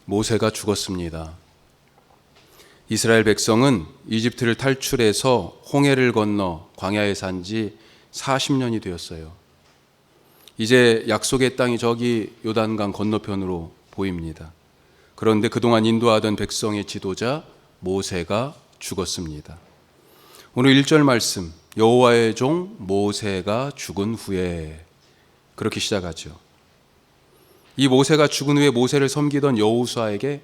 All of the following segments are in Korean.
모세가 죽었습니다. 이스라엘 백성은 이집트를 탈출해서 홍해를 건너 광야에 산 지 40년이 되었어요. 이제 약속의 땅이 저기 요단강 건너편으로 보입니다. 그런데 그동안 인도하던 백성의 지도자 모세가 죽었습니다. 오늘 1절 말씀, 여호와의 종 모세가 죽은 후에, 그렇게 시작하죠. 이 모세가 죽은 후에 모세를 섬기던 여호수아에게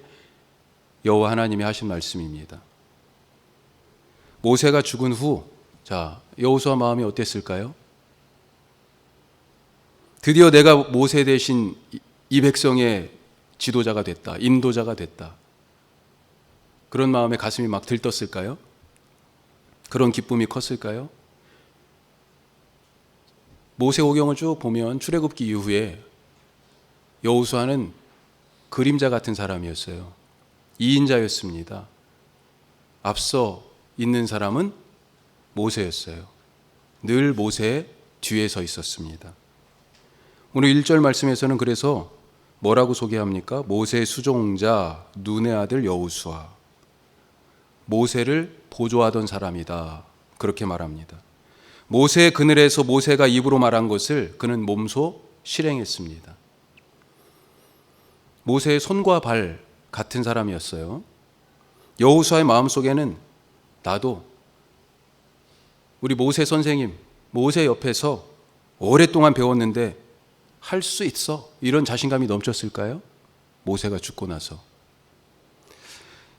여호와 하나님이 하신 말씀입니다. 모세가 죽은 후, 여호수아 마음이 어땠을까요? 드디어 내가 모세 대신 이 백성의 지도자가 됐다, 인도자가 됐다. 그런 마음에 가슴이 막 들떴을까요? 그런 기쁨이 컸을까요? 모세오경을 쭉 보면 출애굽기 이후에 여호수아는 그림자 같은 사람이었어요. 2인자였습니다. 앞서 있는 사람은 모세였어요. 늘 모세의 뒤에 서 있었습니다. 오늘 1절 말씀에서는 그래서 뭐라고 소개합니까? 모세의 수종자 눈의 아들 여호수아, 모세를 보조하던 사람이다, 그렇게 말합니다. 모세의 그늘에서 모세가 입으로 말한 것을 그는 몸소 실행했습니다. 모세의 손과 발 같은 사람이었어요. 여호수아의 마음속에는 나도 우리 모세 선생님, 모세 옆에서 오랫동안 배웠는데 할 수 있어, 이런 자신감이 넘쳤을까요? 모세가 죽고 나서.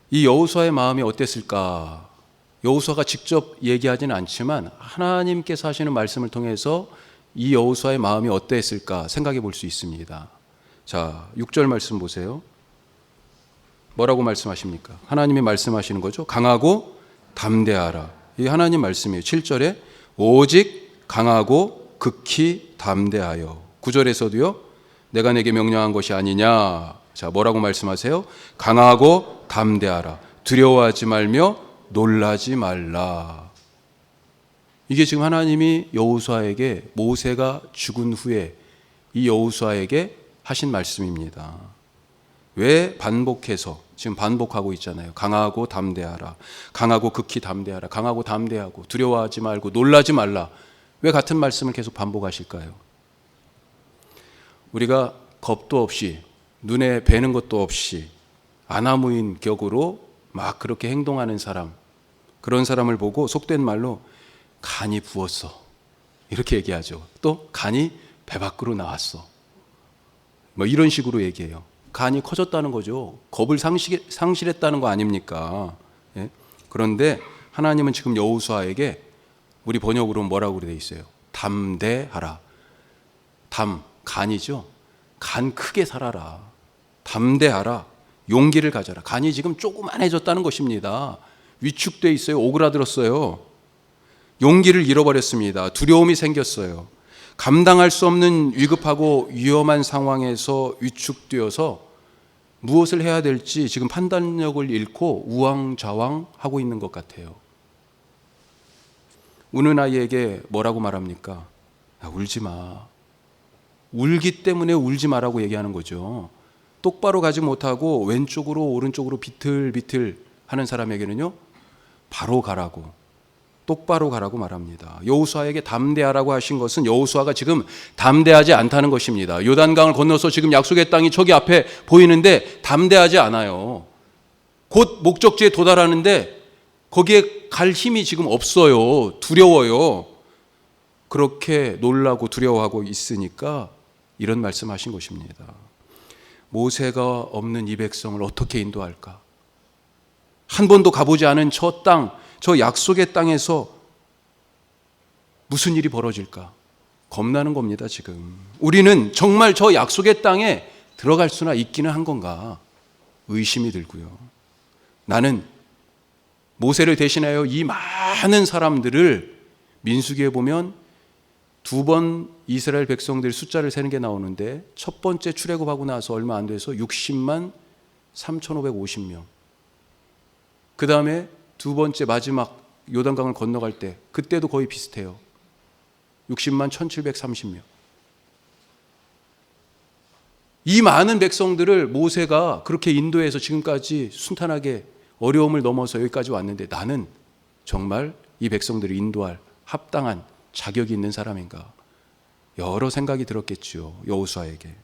이 여호수아의 마음이 어땠을까? 여호수아가 직접 얘기하지는 않지만 하나님께서 하시는 말씀을 통해서 이 여호수아의 마음이 어땠을까 생각해 볼 수 있습니다. 6절 말씀 보세요. 뭐라고 말씀하십니까? 하나님이 말씀하시는 거죠. 강하고 담대하라. 이 하나님 말씀이에요. 7절에 오직 강하고 극히 담대하여. 9절에서도요. 내가 내게 명령한 것이 아니냐. 뭐라고 말씀하세요? 강하고 담대하라. 두려워하지 말며 놀라지 말라. 이게 지금 하나님이 여호수아에게, 모세가 죽은 후에 이 여호수아에게 하신 말씀입니다. 왜 반복해서 지금 반복하고 있잖아요. 강하고 담대하라, 강하고 극히 담대하라, 강하고 담대하고 두려워하지 말고 놀라지 말라. 왜 같은 말씀을 계속 반복하실까요? 우리가 겁도 없이, 눈에 뵈는 것도 없이 아나무인 격으로 막 그렇게 행동하는 사람, 그런 사람을 보고 속된 말로 간이 부었어, 이렇게 얘기하죠. 또 간이 배 밖으로 나왔어, 이런 식으로 얘기해요. 간이 커졌다는 거죠. 겁을 상실했다는 거 아닙니까? 예? 그런데 하나님은 지금 여호수아에게 우리 번역으로 뭐라고 되어 있어요? 담대하라. 간이죠. 간 크게 살아라. 담대하라. 용기를 가져라. 간이 지금 조그만해졌다는 것입니다. 위축돼 있어요. 오그라들었어요. 용기를 잃어버렸습니다. 두려움이 생겼어요. 감당할 수 없는 위급하고 위험한 상황에서 위축되어서 무엇을 해야 될지 지금 판단력을 잃고 우왕좌왕하고 있는 것 같아요. 우는 아이에게 뭐라고 말합니까? 울지 마. 울기 때문에 울지 마라고 얘기하는 거죠. 똑바로 가지 못하고 왼쪽으로 오른쪽으로 비틀비틀 하는 사람에게는요, 바로 가라고, 똑바로 가라고 말합니다. 여호수아에게 담대하라고 하신 것은 여호수아가 지금 담대하지 않다는 것입니다. 요단강을 건너서 지금 약속의 땅이 저기 앞에 보이는데 담대하지 않아요. 곧 목적지에 도달하는데 거기에 갈 힘이 지금 없어요. 두려워요. 그렇게 놀라고 두려워하고 있으니까 이런 말씀하신 것입니다. 모세가 없는 이 백성을 어떻게 인도할까? 한 번도 가보지 않은 저 땅, 저 약속의 땅에서 무슨 일이 벌어질까? 겁나는 겁니다, 지금. 우리는 정말 저 약속의 땅에 들어갈 수나 있기는 한 건가? 의심이 들고요. 나는 모세를 대신하여 이 많은 사람들을, 민수기에 보면 2번 이스라엘 백성들 숫자를 세는 게 나오는데 첫 번째 출애굽하고 나서 얼마 안 돼서 60만 3,550명. 그 다음에 두 번째 마지막 요단강을 건너갈 때 그때도 거의 비슷해요. 60만 1,730명. 이 많은 백성들을 모세가 그렇게 인도해서 지금까지 순탄하게 어려움을 넘어서 여기까지 왔는데 나는 정말 이 백성들을 인도할 합당한 자격이 있는 사람인가? 여러 생각이 들었겠지요, 여호수아에게.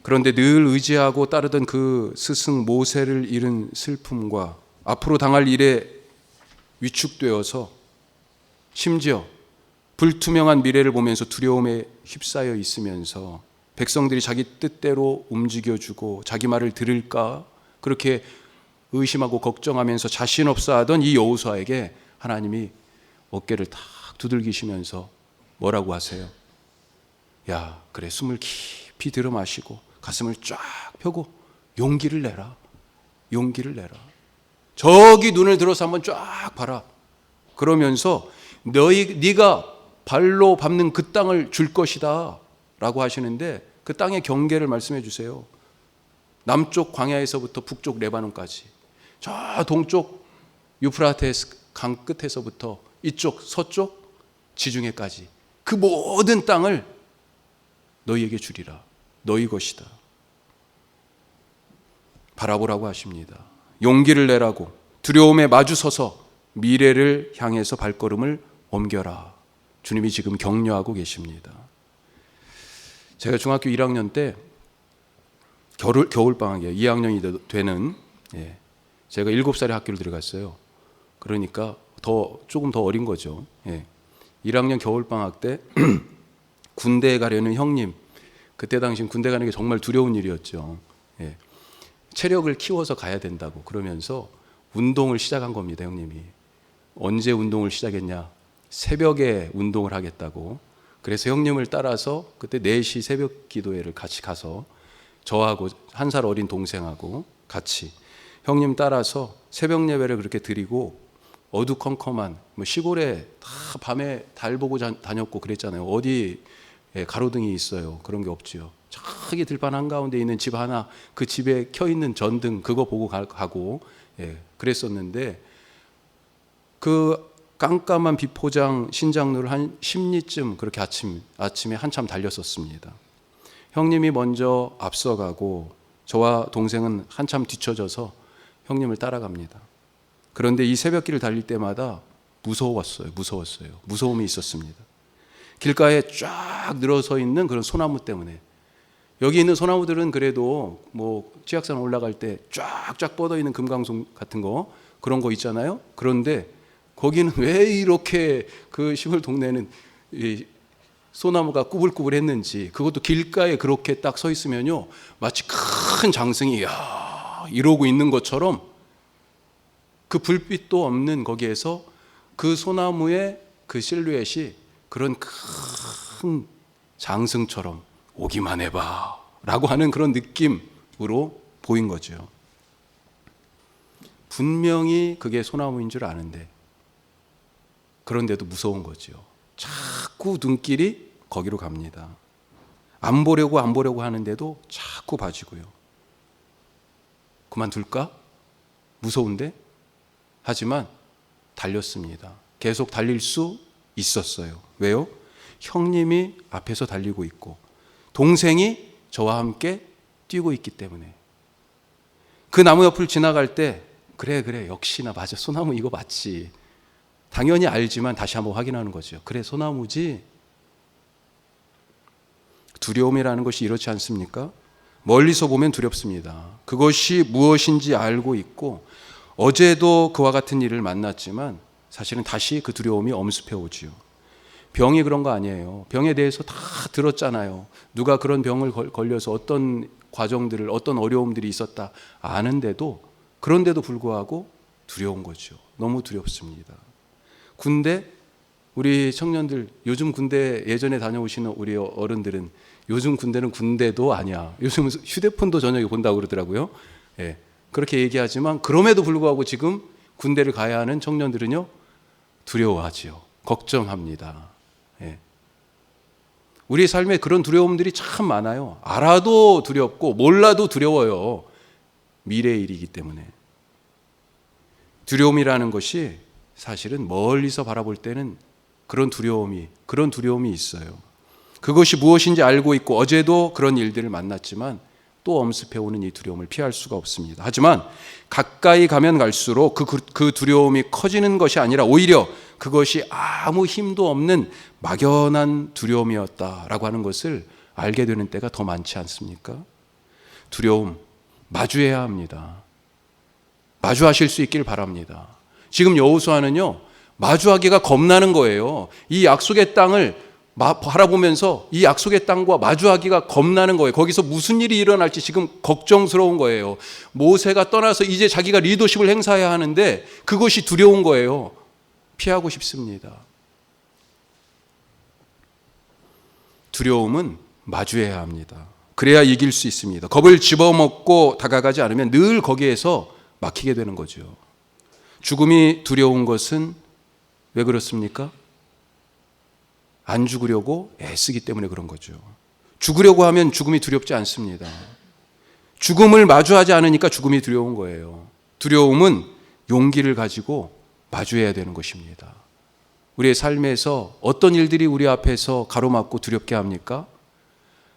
그런데 늘 의지하고 따르던 그 스승 모세를 잃은 슬픔과 앞으로 당할 일에 위축되어서 심지어 불투명한 미래를 보면서 두려움에 휩싸여 있으면서 백성들이 자기 뜻대로 움직여주고 자기 말을 들을까 그렇게 의심하고 걱정하면서 자신 없어 하던 이 여호수아에게 하나님이 어깨를 탁 두들기시면서 뭐라고 하세요? 야, 그래, 숨을 깊이 들어 마시고 가슴을 쫙 펴고 용기를 내라. 용기를 내라. 저기 눈을 들어서 한번 쫙 봐라. 그러면서 네가 발로 밟는 그 땅을 줄 것이다 라고 하시는데 그 땅의 경계를 말씀해 주세요. 남쪽 광야에서부터 북쪽 레바논까지, 저 동쪽 유프라테스 강 끝에서부터 이쪽 서쪽 지중해까지 그 모든 땅을 너희에게 주리라. 너희 것이다. 바라보라고 하십니다. 용기를 내라고, 두려움에 마주서서 미래를 향해서 발걸음을 옮겨라. 주님이 지금 격려하고 계십니다. 제가 중학교 1학년 때 겨울방학이에요. 2학년이 되는, 제가 7살에 학교를 들어갔어요. 그러니까 조금 더 어린 거죠. 1학년 겨울방학 때 군대에 가려는 형님, 그때 당시 군대 가는 게 정말 두려운 일이었죠. 체력을 키워서 가야 된다고 그러면서 운동을 시작한 겁니다. 형님이 언제 운동을 시작했냐? 새벽에 운동을 하겠다고. 그래서 형님을 따라서 그때 4시 새벽 기도회를 같이 가서 저하고 1살 어린 동생하고 같이 형님 따라서 새벽 예배를 그렇게 드리고, 어두컴컴한 시골에 다 밤에 달 보고 다녔고 그랬잖아요. 어디 가로등이 있어요. 그런 게 없지요. 저기 들판 한가운데 있는 집 하나, 그 집에 켜있는 전등 그거 보고 가고 그랬었는데, 그 깜깜한 비포장 신장로를 한 10리쯤 그렇게 아침에 한참 달렸었습니다. 형님이 먼저 앞서가고 저와 동생은 한참 뒤쳐져서 형님을 따라갑니다. 그런데 이 새벽길을 달릴 때마다 무서웠어요. 무서움이 있었습니다. 길가에 쫙 늘어서 있는 그런 소나무 때문에. 여기 있는 소나무들은 그래도 치악산 올라갈 때 쫙쫙 뻗어 있는 금강송 같은 거, 그런 거 있잖아요. 그런데 거기는 왜 이렇게 그 시골 동네는 이 소나무가 꾸불꾸불했는지, 그것도 길가에 그렇게 딱 서 있으면요, 마치 큰 장승이 이러고 있는 것처럼, 그 불빛도 없는 거기에서 그 소나무의 그 실루엣이 그런 큰 장승처럼 오기만 해봐 라고 하는 그런 느낌으로 보인 거죠. 분명히 그게 소나무인 줄 아는데, 그런데도 무서운 거죠. 자꾸 눈길이 거기로 갑니다. 안 보려고 하는데도 자꾸 봐지고요. 그만둘까? 무서운데? 하지만 달렸습니다. 계속 달릴 수 있었어요. 왜요? 형님이 앞에서 달리고 있고 동생이 저와 함께 뛰고 있기 때문에. 그 나무 옆을 지나갈 때 그래 역시나 맞아, 소나무 이거 맞지. 당연히 알지만 다시 한번 확인하는 거죠. 그래, 소나무지. 두려움이라는 것이 이렇지 않습니까? 멀리서 보면 두렵습니다. 그것이 무엇인지 알고 있고 어제도 그와 같은 일을 만났지만 사실은 다시 그 두려움이 엄습해 오지요. 병이 그런 거 아니에요. 병에 대해서 다 들었잖아요. 누가 그런 병을 걸려서 어떤 과정들을, 어떤 어려움들이 있었다 아는데도, 그런데도 불구하고 두려운 거죠. 너무 두렵습니다. 군대, 우리 청년들, 요즘 군대 예전에 다녀오시는 우리 어른들은 요즘 군대는 군대도 아니야. 요즘 휴대폰도 저녁에 본다고 그러더라고요. 그렇게 얘기하지만 그럼에도 불구하고 지금 군대를 가야 하는 청년들은요, 두려워하지요. 걱정합니다. 우리 삶에 그런 두려움들이 참 많아요. 알아도 두렵고 몰라도 두려워요. 미래의 일이기 때문에. 두려움이라는 것이 사실은 멀리서 바라볼 때는 그런 두려움이 있어요. 그것이 무엇인지 알고 있고 어제도 그런 일들을 만났지만 또 엄습해오는 이 두려움을 피할 수가 없습니다. 하지만 가까이 가면 갈수록 그 두려움이 커지는 것이 아니라 오히려 그것이 아무 힘도 없는 막연한 두려움이었다라고 하는 것을 알게 되는 때가 더 많지 않습니까? 두려움 마주해야 합니다. 마주하실 수 있길 바랍니다. 지금 여호수아는요, 마주하기가 겁나는 거예요. 이 약속의 땅을 바라보면서 이 약속의 땅과 마주하기가 겁나는 거예요. 거기서 무슨 일이 일어날지 지금 걱정스러운 거예요. 모세가 떠나서 이제 자기가 리더십을 행사해야 하는데 그것이 두려운 거예요. 피하고 싶습니다. 두려움은 마주해야 합니다. 그래야 이길 수 있습니다. 겁을 집어먹고 다가가지 않으면 늘 거기에서 막히게 되는 거죠. 죽음이 두려운 것은 왜 그렇습니까? 안 죽으려고 애쓰기 때문에 그런 거죠. 죽으려고 하면 죽음이 두렵지 않습니다. 죽음을 마주하지 않으니까 죽음이 두려운 거예요. 두려움은 용기를 가지고 마주해야 되는 것입니다. 우리의 삶에서 어떤 일들이 우리 앞에서 가로막고 두렵게 합니까?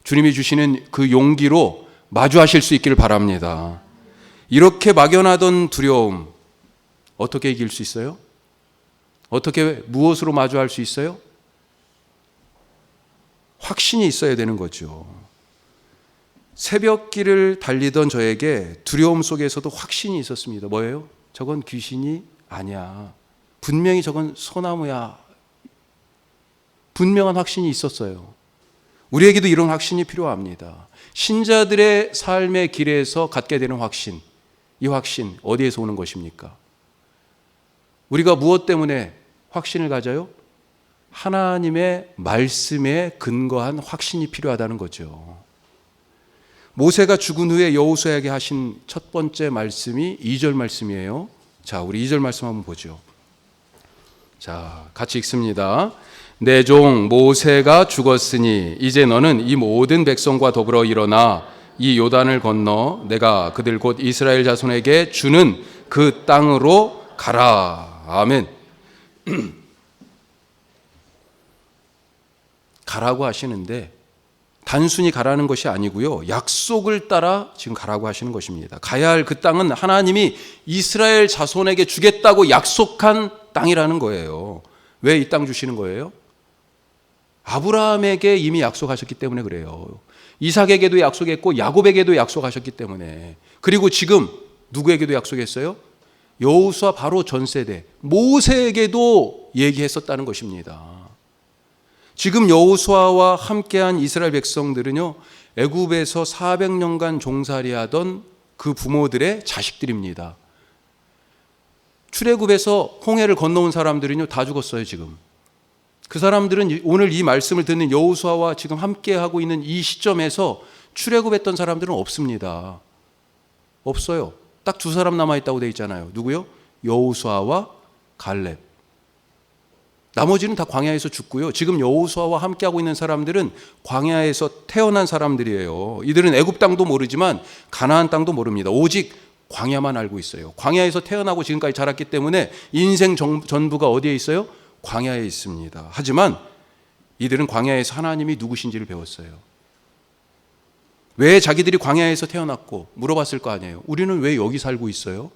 주님이 주시는 그 용기로 마주하실 수 있기를 바랍니다. 이렇게 막연하던 두려움 어떻게 이길 수 있어요? 어떻게 무엇으로 마주할 수 있어요? 확신이 있어야 되는 거죠. 새벽길을 달리던 저에게 두려움 속에서도 확신이 있었습니다. 뭐예요? 저건 귀신이 아니야. 분명히 저건 소나무야. 분명한 확신이 있었어요. 우리에게도 이런 확신이 필요합니다. 신자들의 삶의 길에서 갖게 되는 확신, 이 확신 어디에서 오는 것입니까? 우리가 무엇 때문에 확신을 가져요? 하나님의 말씀에 근거한 확신이 필요하다는 거죠. 모세가 죽은 후에 여호수아에게 하신 첫 번째 말씀이 2절 말씀이에요. 자, 우리 2절 말씀 한번 보죠. 자, 같이 읽습니다. 내 종 모세가 죽었으니 이제 너는 이 모든 백성과 더불어 일어나 이 요단을 건너 내가 그들 곧 이스라엘 자손에게 주는 그 땅으로 가라. 아멘. 가라고 하시는데 단순히 가라는 것이 아니고요. 약속을 따라 지금 가라고 하시는 것입니다. 가야 할 그 땅은 하나님이 이스라엘 자손에게 주겠다고 약속한 땅이라는 거예요. 왜 이 땅 주시는 거예요? 아브라함에게 이미 약속하셨기 때문에 그래요. 이삭에게도 약속했고 야곱에게도 약속하셨기 때문에. 그리고 지금 누구에게도 약속했어요? 여호수아 바로 전 세대 모세에게도 얘기했었다는 것입니다. 지금 여호수아와 함께한 이스라엘 백성들은요, 애굽에서 400년간 종살이하던 그 부모들의 자식들입니다. 출애굽에서 홍해를 건너온 사람들은요 다 죽었어요. 지금 그 사람들은 오늘 이 말씀을 듣는 여호수아와 지금 함께하고 있는 이 시점에서 출애굽했던 사람들은 없습니다. 없어요. 딱 두 사람 남아있다고 되어 있잖아요. 누구요? 여호수아와 갈렙. 나머지는 다 광야에서 죽고요. 지금 여호수아와 함께하고 있는 사람들은 광야에서 태어난 사람들이에요. 이들은 애굽 땅도 모르지만 가나안 땅도 모릅니다. 오직 광야만 알고 있어요. 광야에서 태어나고 지금까지 자랐기 때문에 인생 전부가 어디에 있어요? 광야에 있습니다. 하지만 이들은 광야에서 하나님이 누구신지를 배웠어요. 왜 자기들이 광야에서 태어났고 물어봤을 거 아니에요. 우리는 왜 여기 살고 있어요?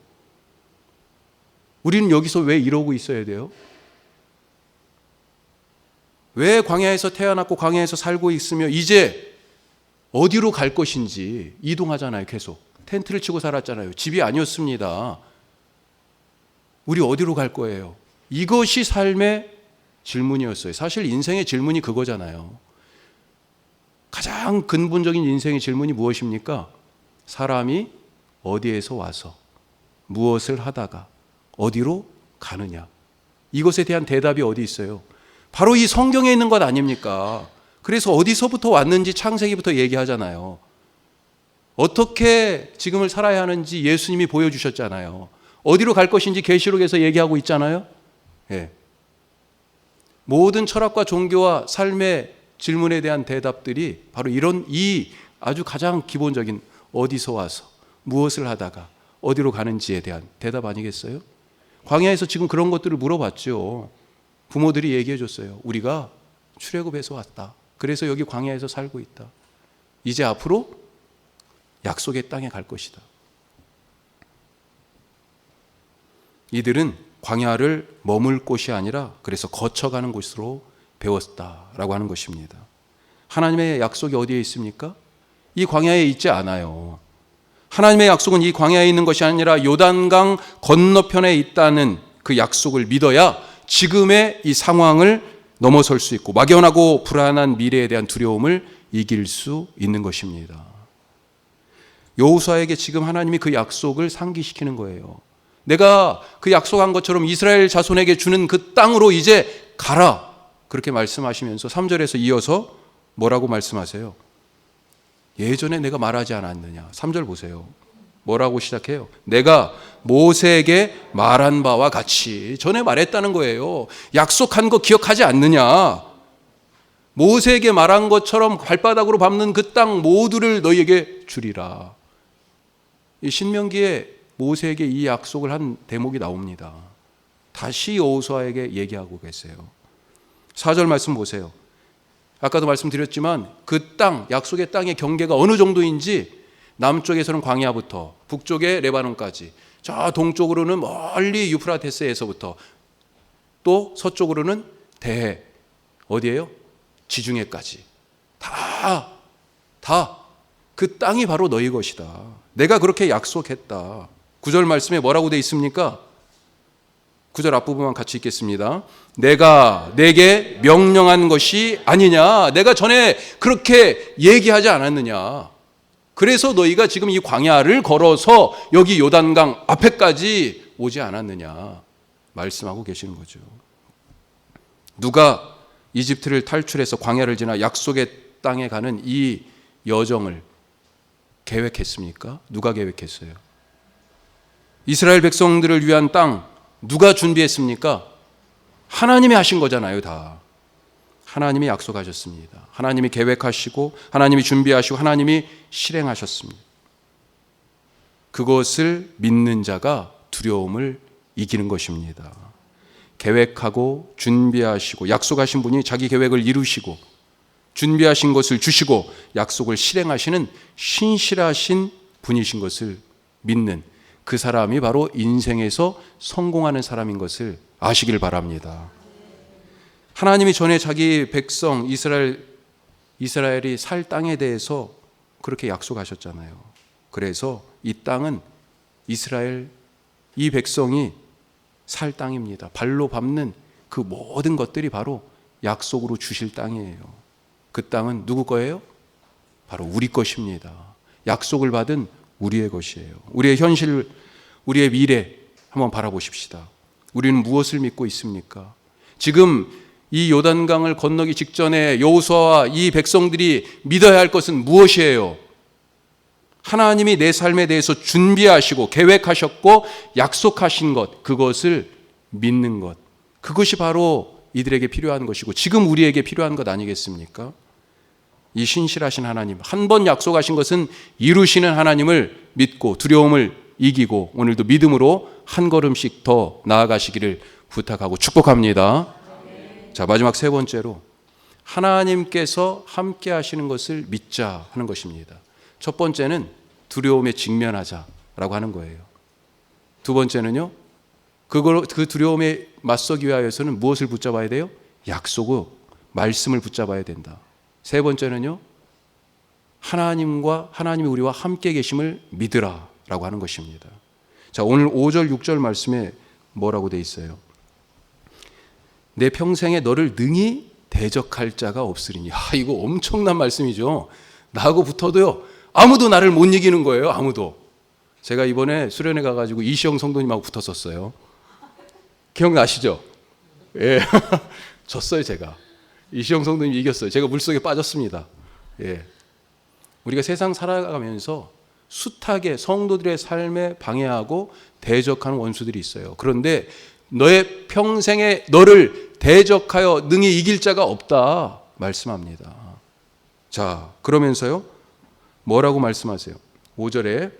우리는 여기서 왜 이러고 있어야 돼요? 왜 광야에서 태어났고 광야에서 살고 있으며 이제 어디로 갈 것인지 이동하잖아요. 계속 텐트를 치고 살았잖아요. 집이 아니었습니다. 우리 어디로 갈 거예요? 이것이 삶의 질문이었어요. 사실 인생의 질문이 그거잖아요. 가장 근본적인 인생의 질문이 무엇입니까? 사람이 어디에서 와서 무엇을 하다가 어디로 가느냐. 이것에 대한 대답이 어디 있어요? 바로 이 성경에 있는 것 아닙니까? 그래서 어디서부터 왔는지 창세기부터 얘기하잖아요. 어떻게 지금을 살아야 하는지 예수님이 보여주셨잖아요. 어디로 갈 것인지 계시록에서 얘기하고 있잖아요. 예. 모든 철학과 종교와 삶의 질문에 대한 대답들이 바로 이런 이 아주 가장 기본적인 어디서 와서 무엇을 하다가 어디로 가는지에 대한 대답 아니겠어요? 광야에서 지금 그런 것들을 물어봤죠. 부모들이 얘기해 줬어요. 우리가 출애굽해서 왔다. 그래서 여기 광야에서 살고 있다. 이제 앞으로 약속의 땅에 갈 것이다. 이들은 광야를 머물 곳이 아니라 그래서 거쳐가는 곳으로 배웠다라고 하는 것입니다. 하나님의 약속이 어디에 있습니까? 이 광야에 있지 않아요. 하나님의 약속은 이 광야에 있는 것이 아니라 요단강 건너편에 있다는 그 약속을 믿어야 지금의 이 상황을 넘어설 수 있고 막연하고 불안한 미래에 대한 두려움을 이길 수 있는 것입니다. 여호수아에게 지금 하나님이 그 약속을 상기시키는 거예요. 내가 그 약속한 것처럼 이스라엘 자손에게 주는 그 땅으로 이제 가라. 그렇게 말씀하시면서 3절에서 이어서 뭐라고 말씀하세요? 예전에 내가 말하지 않았느냐. 3절 보세요. 뭐라고 시작해요? 내가 모세에게 말한 바와 같이. 전에 말했다는 거예요. 약속한 거 기억하지 않느냐. 모세에게 말한 것처럼 발바닥으로 밟는 그 땅 모두를 너희에게 주리라. 이 신명기에 모세에게 이 약속을 한 대목이 나옵니다. 다시 여호수아에게 얘기하고 계세요. 4절 말씀 보세요. 아까도 말씀드렸지만 그 땅, 약속의 땅의 경계가 어느 정도인지 남쪽에서는 광야부터 북쪽에 레바논까지, 저 동쪽으로는 멀리 유프라테스에서부터 또 서쪽으로는 대해, 어디예요? 지중해까지 다 그 땅이 바로 너희 것이다. 내가 그렇게 약속했다. 9절 말씀에 뭐라고 돼 있습니까? 9절 앞부분만 같이 읽겠습니다. 내가 내게 명령한 것이 아니냐. 내가 전에 그렇게 얘기하지 않았느냐. 그래서 너희가 지금 이 광야를 걸어서 여기 요단강 앞에까지 오지 않았느냐 말씀하고 계시는 거죠. 누가 이집트를 탈출해서 광야를 지나 약속의 땅에 가는 이 여정을 계획했습니까? 누가 계획했어요? 이스라엘 백성들을 위한 땅 누가 준비했습니까? 하나님이 하신 거잖아요. 다 하나님이 약속하셨습니다. 하나님이 계획하시고 하나님이 준비하시고 하나님이 실행하셨습니다. 그것을 믿는 자가 두려움을 이기는 것입니다. 계획하고 준비하시고 약속하신 분이 자기 계획을 이루시고 준비하신 것을 주시고 약속을 실행하시는 신실하신 분이신 것을 믿는 그 사람이 바로 인생에서 성공하는 사람인 것을 아시길 바랍니다. 하나님이 전에 자기 백성 이스라엘이 살 땅에 대해서 그렇게 약속하셨잖아요. 그래서 이 땅은 이스라엘, 이 백성이 살 땅입니다. 발로 밟는 그 모든 것들이 바로 약속으로 주실 땅이에요. 그 땅은 누구 거예요? 바로 우리 것입니다. 약속을 받은 우리의 것이에요. 우리의 현실, 우리의 미래 한번 바라보십시다. 우리는 무엇을 믿고 있습니까? 지금 이 요단강을 건너기 직전에 여호수아와 이 백성들이 믿어야 할 것은 무엇이에요? 하나님이 내 삶에 대해서 준비하시고 계획하셨고 약속하신 것, 그것을 믿는 것. 그것이 바로 이들에게 필요한 것이고 지금 우리에게 필요한 것 아니겠습니까? 이 신실하신 하나님, 한 번 약속하신 것은 이루시는 하나님을 믿고 두려움을 이기고 오늘도 믿음으로 한 걸음씩 더 나아가시기를 부탁하고 축복합니다. 자, 마지막 세 번째로 하나님께서 함께 하시는 것을 믿자 하는 것입니다. 첫 번째는 두려움에 직면하자라고 하는 거예요. 두 번째는요, 그 두려움에 맞서기 위하여서는 무엇을 붙잡아야 돼요? 약속을, 말씀을 붙잡아야 된다. 세 번째는요, 하나님이 우리와 함께 계심을 믿으라 라고 하는 것입니다. 자, 오늘 5절 6절 말씀에 뭐라고 돼 있어요? 내 평생에 너를 능히 대적할 자가 없으리니. 이거 엄청난 말씀이죠. 나하고 붙어도요 아무도 나를 못 이기는 거예요. 아무도. 제가 이번에 수련회 가가지고 이시영 성도님하고 붙었었어요. 기억나시죠? 예. 졌어요. 제가 이시영 성도님 이겼어요. 제가 물속에 빠졌습니다. 예. 우리가 세상 살아가면서 숱하게 성도들의 삶에 방해하고 대적하는 원수들이 있어요. 그런데 너의 평생에 너를 대적하여 능히 이길 자가 없다 말씀합니다. 자, 그러면서요 뭐라고 말씀하세요? 5절에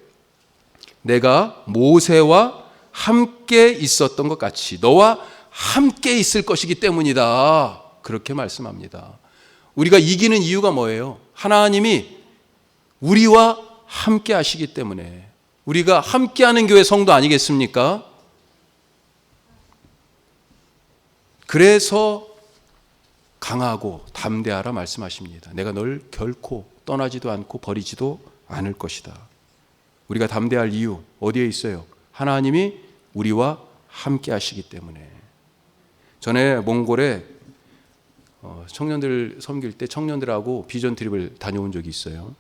내가 모세와 함께 있었던 것 같이 너와 함께 있을 것이기 때문이다 그렇게 말씀합니다. 우리가 이기는 이유가 뭐예요? 하나님이 우리와 함께 하시기 때문에. 우리가 함께하는 교회 성도 아니겠습니까? 그래서 강하고 담대하라 말씀하십니다. 내가 널 결코 떠나지도 않고 버리지도 않을 것이다. 우리가 담대할 이유 어디에 있어요? 하나님이 우리와 함께 하시기 때문에. 전에 몽골에 청년들 섬길 때 청년들하고 비전 트립을 다녀온 적이 있어요.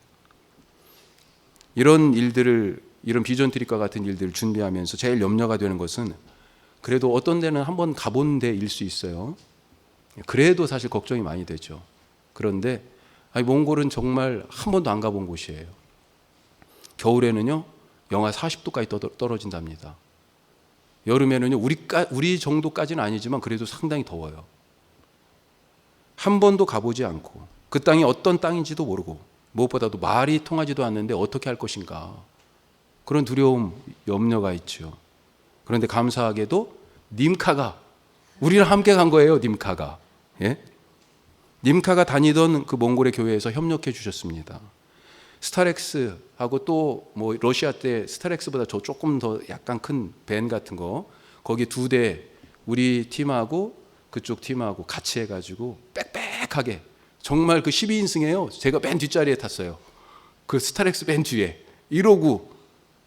이런 비전 트립과 같은 일들을 준비하면서 제일 염려가 되는 것은, 그래도 어떤 데는 한번 가본 데일 수 있어요. 그래도 사실 걱정이 많이 되죠. 그런데 몽골은 정말 한 번도 안 가본 곳이에요. 겨울에는요 영하 40도까지 떨어진답니다. 여름에는요 우리 정도까지는 아니지만 그래도 상당히 더워요. 한 번도 가보지 않고 그 땅이 어떤 땅인지도 모르고 무엇보다도 말이 통하지도 않는데 어떻게 할 것인가, 그런 두려움, 염려가 있죠. 그런데 감사하게도 님카가 우리랑 함께 간 거예요. 님카가. 예? 님카가 다니던 그 몽골의 교회에서 협력해 주셨습니다. 스타렉스하고 또 뭐 러시아 때 스타렉스보다 조금 더 약간 큰 밴 같은 거, 거기 2대 우리 팀하고 그쪽 팀하고 같이 해가지고 빽빽하게, 정말 그 12인승이에요. 제가 맨 뒷자리에 탔어요. 그 스타렉스 밴 뒤에 이러고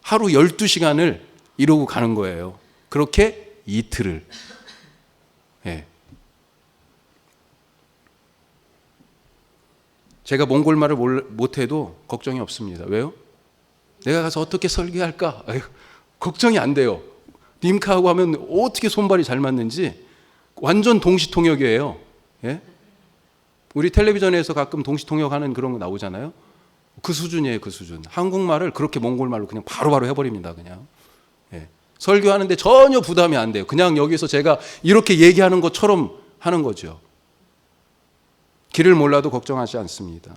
하루 12시간을 이러고 가는 거예요. 그렇게 이틀을. 예. 제가 몽골말을 못해도 걱정이 없습니다. 왜요? 내가 가서 어떻게 설계할까? 걱정이 안 돼요. 님카하고 하면 어떻게 손발이 잘 맞는지 완전 동시통역이에요. 예? 우리 텔레비전에서 가끔 동시통역하는 그런 거 나오잖아요. 그 수준이에요. 그 수준. 한국말을 그렇게 몽골말로 그냥 바로바로 해버립니다. 그냥. 예. 설교하는데 전혀 부담이 안 돼요. 그냥 여기서 제가 이렇게 얘기하는 것처럼 하는 거죠. 길을 몰라도 걱정하지 않습니다.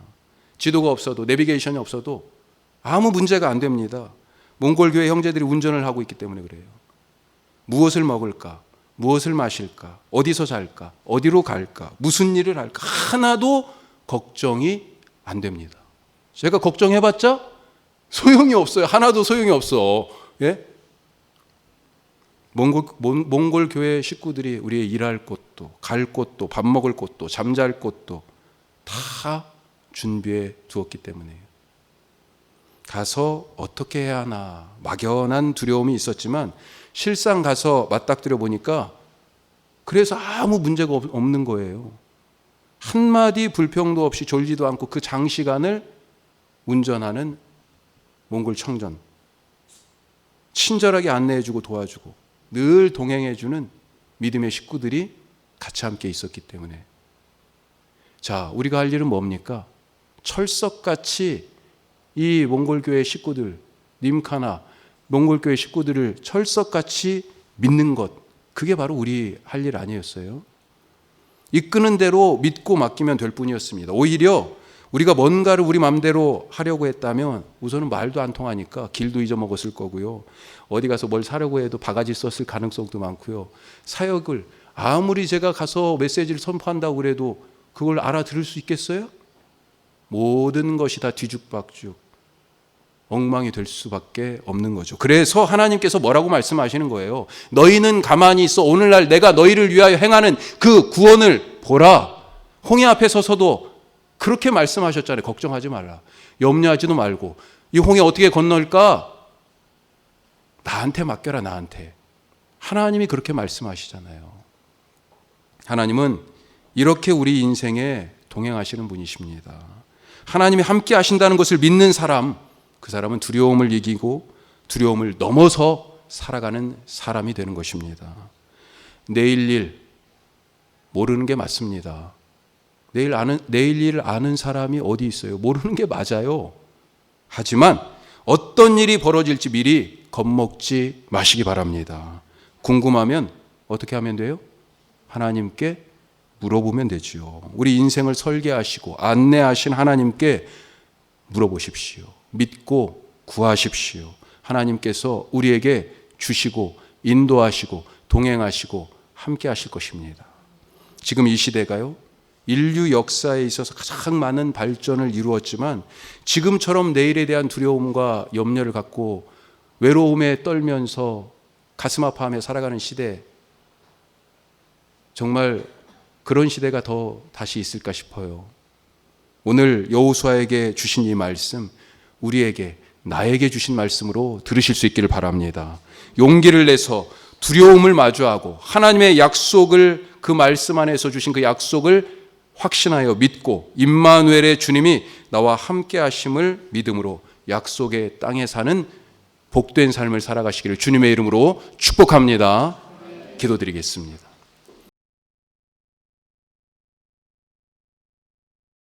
지도가 없어도, 내비게이션이 없어도 아무 문제가 안 됩니다. 몽골 교회 형제들이 운전을 하고 있기 때문에 그래요. 무엇을 먹을까? 무엇을 마실까? 어디서 잘까? 어디로 갈까? 무슨 일을 할까? 하나도 걱정이 안 됩니다. 제가 걱정해봤자 소용이 없어요. 하나도 소용이 없어. 예? 몽골 교회 식구들이 우리의 일할 곳도, 갈 곳도, 밥 먹을 곳도, 잠잘 곳도 다 준비해 두었기 때문에요. 가서 어떻게 해야 하나 막연한 두려움이 있었지만 실상 가서 맞닥뜨려 보니까 그래서 아무 문제가 없는 거예요. 한마디 불평도 없이 졸지도 않고 그 장시간을 운전하는 몽골 청전, 친절하게 안내해주고 도와주고 늘 동행해주는 믿음의 식구들이 같이 함께 있었기 때문에. 자, 우리가 할 일은 뭡니까? 철석같이 이 몽골교회 식구들, 님카나 몽골교회 식구들을 철석같이 믿는 것, 그게 바로 우리 할 일 아니었어요? 이끄는 대로 믿고 맡기면 될 뿐이었습니다. 오히려 우리가 뭔가를 우리 마음대로 하려고 했다면 우선은 말도 안 통하니까 길도 잊어먹었을 거고요. 어디 가서 뭘 사려고 해도 바가지 썼을 가능성도 많고요. 사역을 아무리 제가 가서 메시지를 선포한다고 그래도 그걸 알아들을 수 있겠어요? 모든 것이 다 뒤죽박죽 엉망이 될 수밖에 없는 거죠. 그래서 하나님께서 뭐라고 말씀하시는 거예요? 너희는 가만히 있어. 오늘날 내가 너희를 위하여 행하는 그 구원을 보라. 홍해 앞에 서서도 그렇게 말씀하셨잖아요. 걱정하지 말라. 염려하지도 말고. 이 홍해 어떻게 건널까? 나한테 맡겨라. 나한테. 하나님이 그렇게 말씀하시잖아요. 하나님은 이렇게 우리 인생에 동행하시는 분이십니다. 하나님이 함께 하신다는 것을 믿는 사람, 그 사람은 두려움을 이기고 두려움을 넘어서 살아가는 사람이 되는 것입니다. 내일 일 모르는 게 맞습니다. 내일 일을 아는 사람이 어디 있어요? 모르는 게 맞아요. 하지만 어떤 일이 벌어질지 미리 겁먹지 마시기 바랍니다. 궁금하면 어떻게 하면 돼요? 하나님께 물어보면 되지요. 우리 인생을 설계하시고 안내하신 하나님께 물어보십시오. 믿고 구하십시오. 하나님께서 우리에게 주시고 인도하시고 동행하시고 함께 하실 것입니다. 지금 이 시대가요, 인류 역사에 있어서 가장 많은 발전을 이루었지만 지금처럼 내일에 대한 두려움과 염려를 갖고 외로움에 떨면서 가슴 아파하며 살아가는 시대, 정말 그런 시대가 더 다시 있을까 싶어요. 오늘 여호수아에게 주신 이 말씀, 우리에게, 나에게 주신 말씀으로 들으실 수 있기를 바랍니다. 용기를 내서 두려움을 마주하고 하나님의 약속을, 그 말씀 안에서 주신 그 약속을 확신하여 믿고 임마누엘의 주님이 나와 함께 하심을 믿음으로 약속의 땅에 사는 복된 삶을 살아가시기를 주님의 이름으로 축복합니다. 기도드리겠습니다.